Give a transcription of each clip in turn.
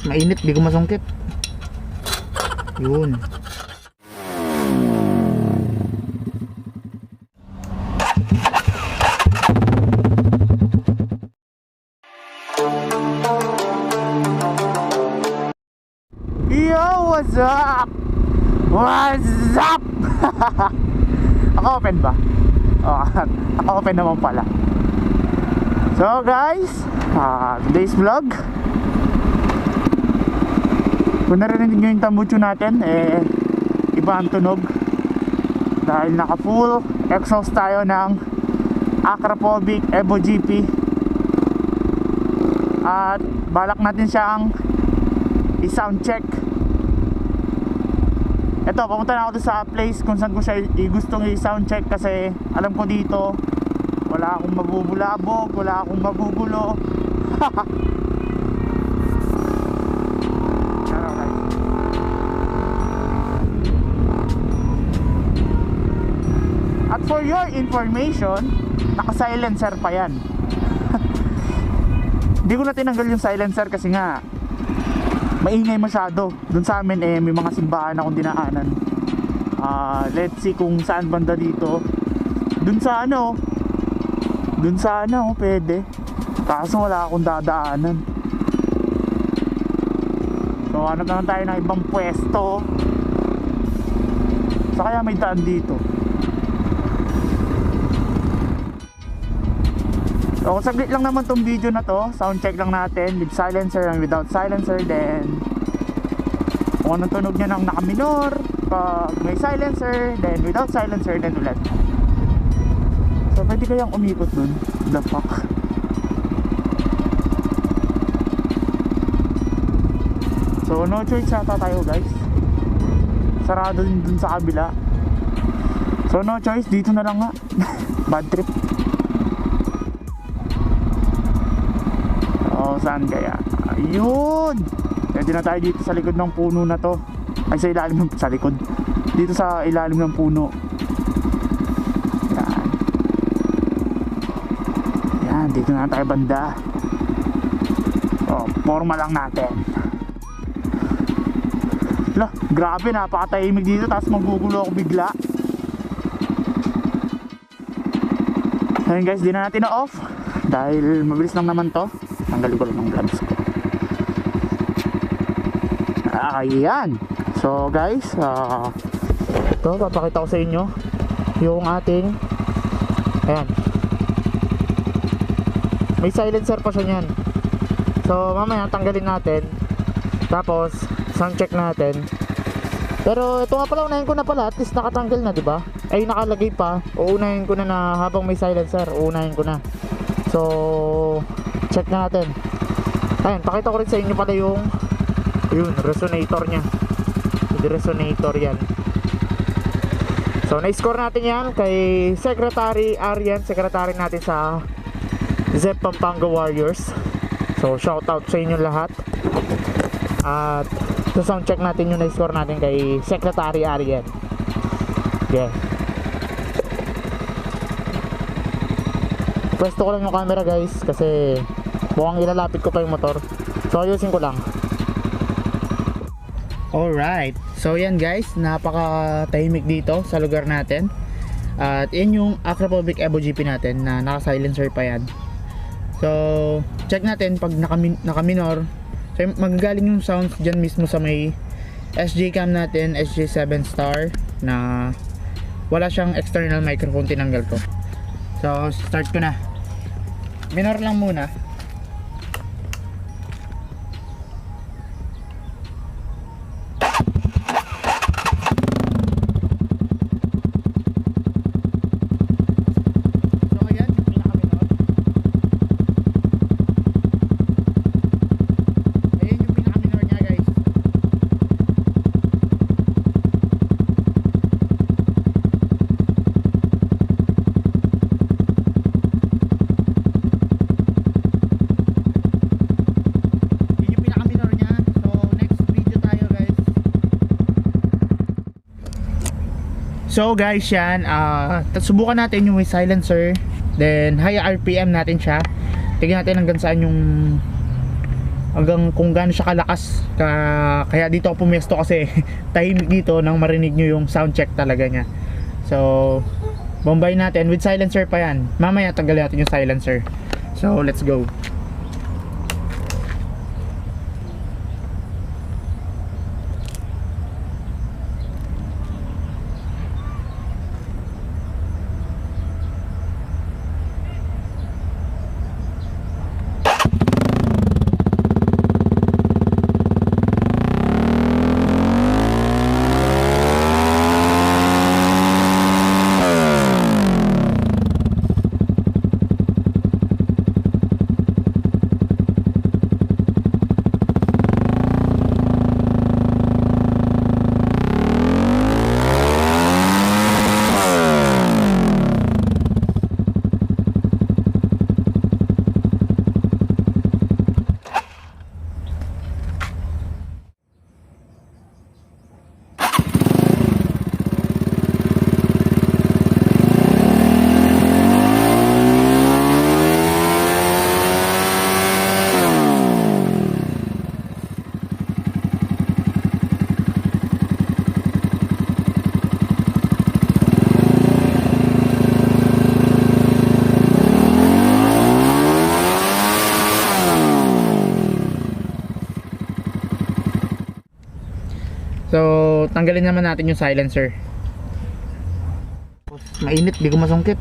Mainit, di ko masungkit. Yun. Yo, what's up? What's up? Ako open ba? Oh, ako open naman pala. So guys, today's vlog, kung narinig nyo yung tambucho natin, iba ang tunog dahil naka full exhaust tayo ng Akrapovic Evo GP. At balak natin siyang i-sound check. Ito, papunta na ako sa place kung saan ko siya gustong i-sound check, kasi alam ko dito wala akong mabubulabog, wala akong magugulo. At for your information, naka-silencer pa yan. Hindi ko na tinanggal yung silencer kasi nga maingay masyado. Doon sa amin may mga simbahan akong dinaanan. Let's see kung saan banda dito. Doon sa ano pwede. Kaso wala akong dadaanan. So hanap naman tayo ng ibang pwesto. So kaya may daan dito. So saglit lang naman tong video na to. Sound check lang natin with silencer and without silencer. Then kung anong tunog niya ng naka-minor, pag may silencer, then without silencer, then ulit. So pwede kayang umikot dun. The fuck. So no choice yata tayo guys. Sarado din dun sa kabila. So no choice, dito na lang nga. Bad trip. Saan kaya? Ayun! Pwede na tayo dito sa likod ng puno na to. Ay, sa ilalim ng, sa likod. Dito sa ilalim ng puno. Yan. Yan, dito na tayo banda. So, forma lang natin. Lah, grabe, napakatahimik dito. Tapos magugulo ako bigla. Ayun guys, di na natin na off. Dahil mabilis lang naman to. Tanggalin ko lang ng vlogs ko. Ayan. So guys, ito papakita ko sa inyo yung ating, ayan, may silencer pa siya nyan. So mamaya tanggalin natin, tapos sound check natin. Pero ito nga pala, unahin ko na pala, at least nakatanggal na, diba? Ay, nakalagay pa. Uunahin ko na habang may silencer, uunahin ko na. So check natin. Ayun, pakita ko rin sa inyo pala yung resonator nya. Yung resonator yan. So na-score natin yan kay Secretary Arian, secretary natin sa ZEP Pampanga Warriors. So shout out sa inyo lahat. At so sound check natin yung na-score natin kay Secretary Arian. Yeah. Pwesto ko lang yung camera guys kasi mukhang ilalapit ko pa yung motor. So ayusin ko lang. Alright. So yan guys, napaka-tahimik dito sa lugar natin. At yan yung Akrapovic Evo GP natin na naka-silencer pa yan. So check natin pag naka-minor. So magagaling yung sounds dyan mismo sa may SJ cam natin, SJ7 Star, na wala siyang external microphone, tinanggal ko. So start ko na. Minor lang muna. So guys, yan, subukan natin yung silencer, then high RPM natin siya. Tignan natin hanggang saan yung hanggang kung gaano siya kalakas. Kaya dito ako pumesto kasi tahimik dito nang marinig nyo yung sound check talaga niya. So bombay natin with silencer pa yan. Mamaya tanggalin natin yung silencer. So let's go. So, tanggalin naman natin yung silencer. Mainit, di ko masungkit.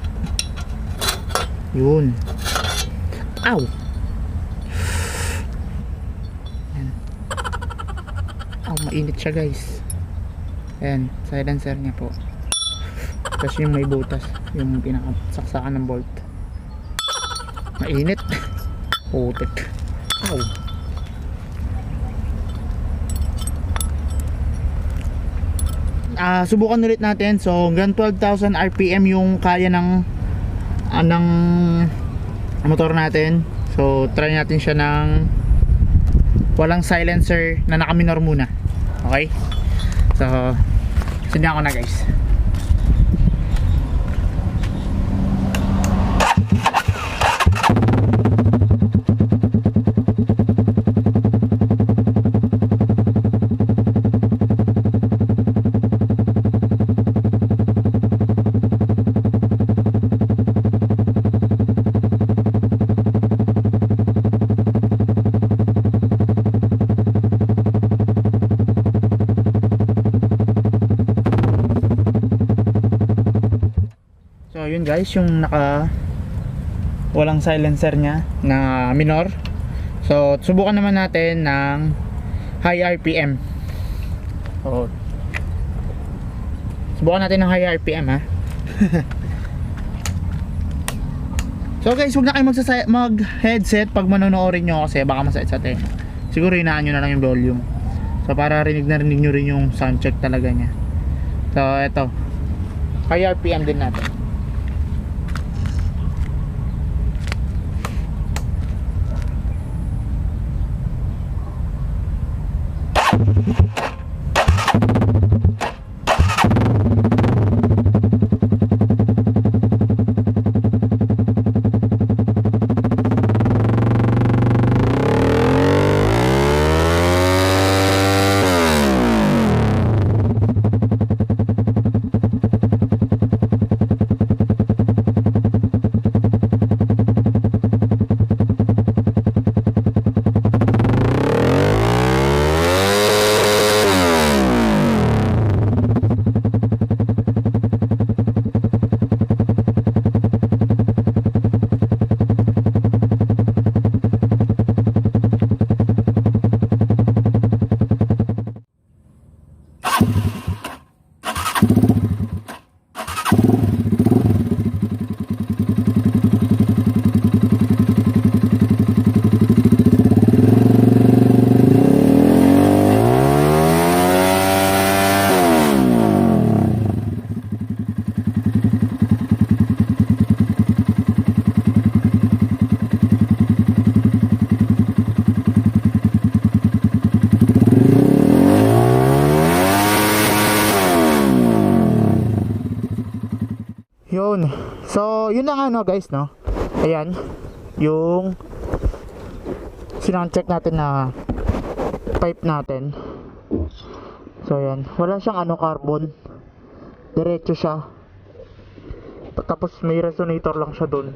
Yun. Ow! Ayan. Ow, mainit siya guys. Ayan, silencer niya po. Tapos yung may butas, yung pinakasaksakan ng bolt. Mainit. Putik. Ow! Subukan ulit natin. So hanggang 12,000 RPM yung kaya ng motor natin. So try natin siya ng walang silencer na naka-minor muna. Okay? So sundan ko na guys. Yun guys, yung naka walang silencer nya na minor. So subukan naman natin ng high RPM. So subukan natin ng high RPM ha. So guys, huwag na kayo mag headset pag manonoorin nyo kasi baka masakit sa tenga. Siguro hinaan nyo na lang yung volume. So para rinig na rinig nyo rin yung sound check talaga nya. So eto, high RPM din natin. Yun. So, yun na nga no guys, no. Ayan. Yung sinan-check natin na pipe natin. So yan, wala siyang ano, carbon, diretso siya. Tapos may resonator lang siya doon.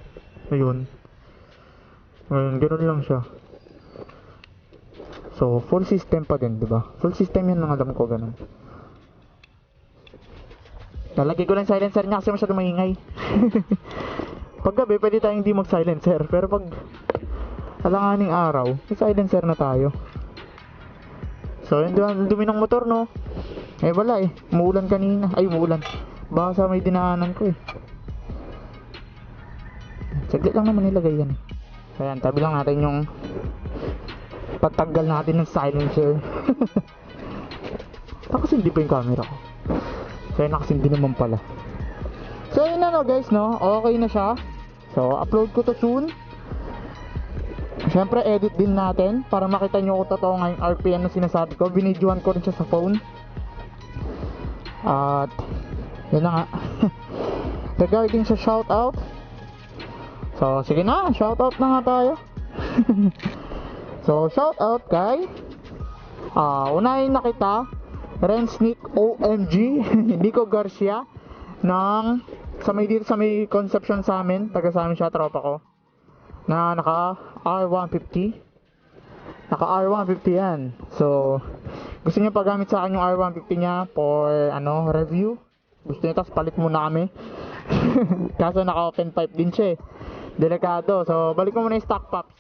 Ayun, ganun lang siya. So full system pa din, diba? Full system yan ang alam ko, ganun. Lalagay ko lang silencer niya kasi masyado maingay. Pag gabi pwede tayong hindi mag silencer, pero pag alanganing araw, may silencer na tayo. So yun, dumi ng motor, no? Eh wala eh, umuulan kanina. Ay, umuulan, baka sa may dinaanan ko eh. Saglit lang naman nilagay yan eh. So yan, tabi lang natin yung patanggal natin ng silencer. Nakasin, hindi pa yung camera ko. So yun, nakasin din naman pala. So yun na, no guys, no? Okay na siya. So upload ko to soon. Siyempre edit din natin para makita nyo kung totoo nga yung RPM na sinasabi ko. Binidyohan ko rin siya sa phone. At yun na nga. Regarding sa shoutout, so sige na, shoutout na nga tayo. So shoutout kay unahin na kita, Rensnick OMG Nico Garcia ng dito sa may Conception sa amin, taga sa amin siya, tropa ko, na naka R150. Naka R150 yan. So gusto niya pagamit sa akin yung R150 niya for ano, review. Gusto niya, tas palit muna kami. Kaso naka open pipe din siya eh, delikado. So balik mo muna yung stock pops,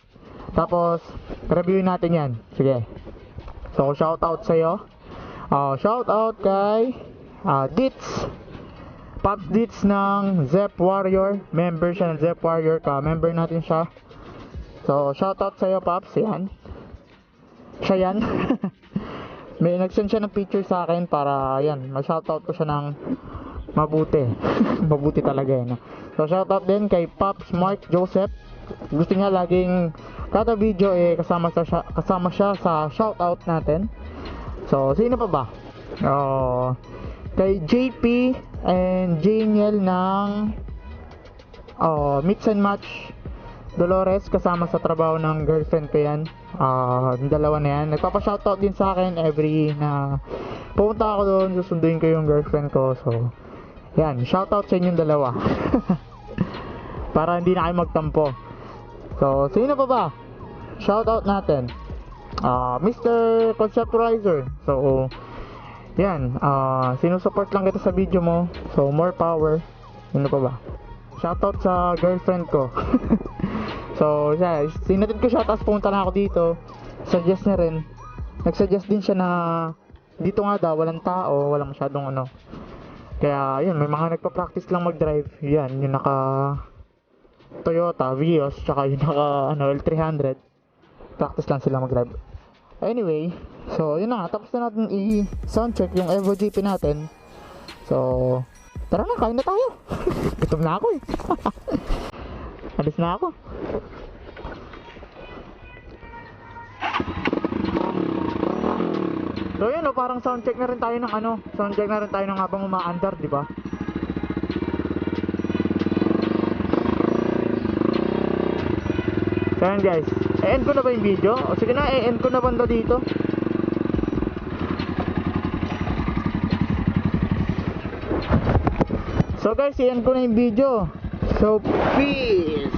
tapos reviewin natin yan. Sige. So shoutout sa'yo. Shoutout kay Dits, Pops Dits ng Zep Warrior. Member siya ng Zep Warrior, member natin siya. So shoutout sa'yo, Pops. Yan, siya yan. May nag-send siya ng picture sa akin para yan, ma-shoutout ko siya ng mabuti. Mabuti talaga yan. So shoutout din kay Pops Mark Joseph. Gusto niya laging kada video eh kasama siya sa shoutout natin. So sino pa ba? Kay JP and Janiel ng Mix and Match Dolores, kasama sa trabaho ng girlfriend ko yan. Yung dalawa na yan, nagpapa-shoutout din sa akin every na pumunta ako doon, susunduin ko yung girlfriend ko. So yan, shoutout sa inyong dalawa. Para hindi na kayo magtampo. So sino pa ba? Shoutout natin Mr. Conceptualizer. So yan, sinusupport lang kita sa video mo, so more power. Sino pa ba? Shoutout sa girlfriend ko. So siya, sinatid ko siya, tapos pumunta na ako dito. Suggest niya rin, nagsuggest din siya na dito nga daw walang tao, walang masyadong ano. Kaya yun, may mga nagpa-practice lang mag-drive. Yan, yung naka Toyota Vios, tsaka yung naka L300. Practice lang sila mag-drive. Anyway, so yun na nga, tapos na natin i-soundcheck yung Evo GP natin. So tara na, kain na tayo. Gutom na ako eh. Alis na ako. So yun, parang soundcheck na rin tayo ng soundcheck na rin tayo ng habang umaandar, di ba? So yan guys, e-end ko na ba yung video? O sige na, e-end ko na banda dito. So guys, i-end ko na yung video. So peace.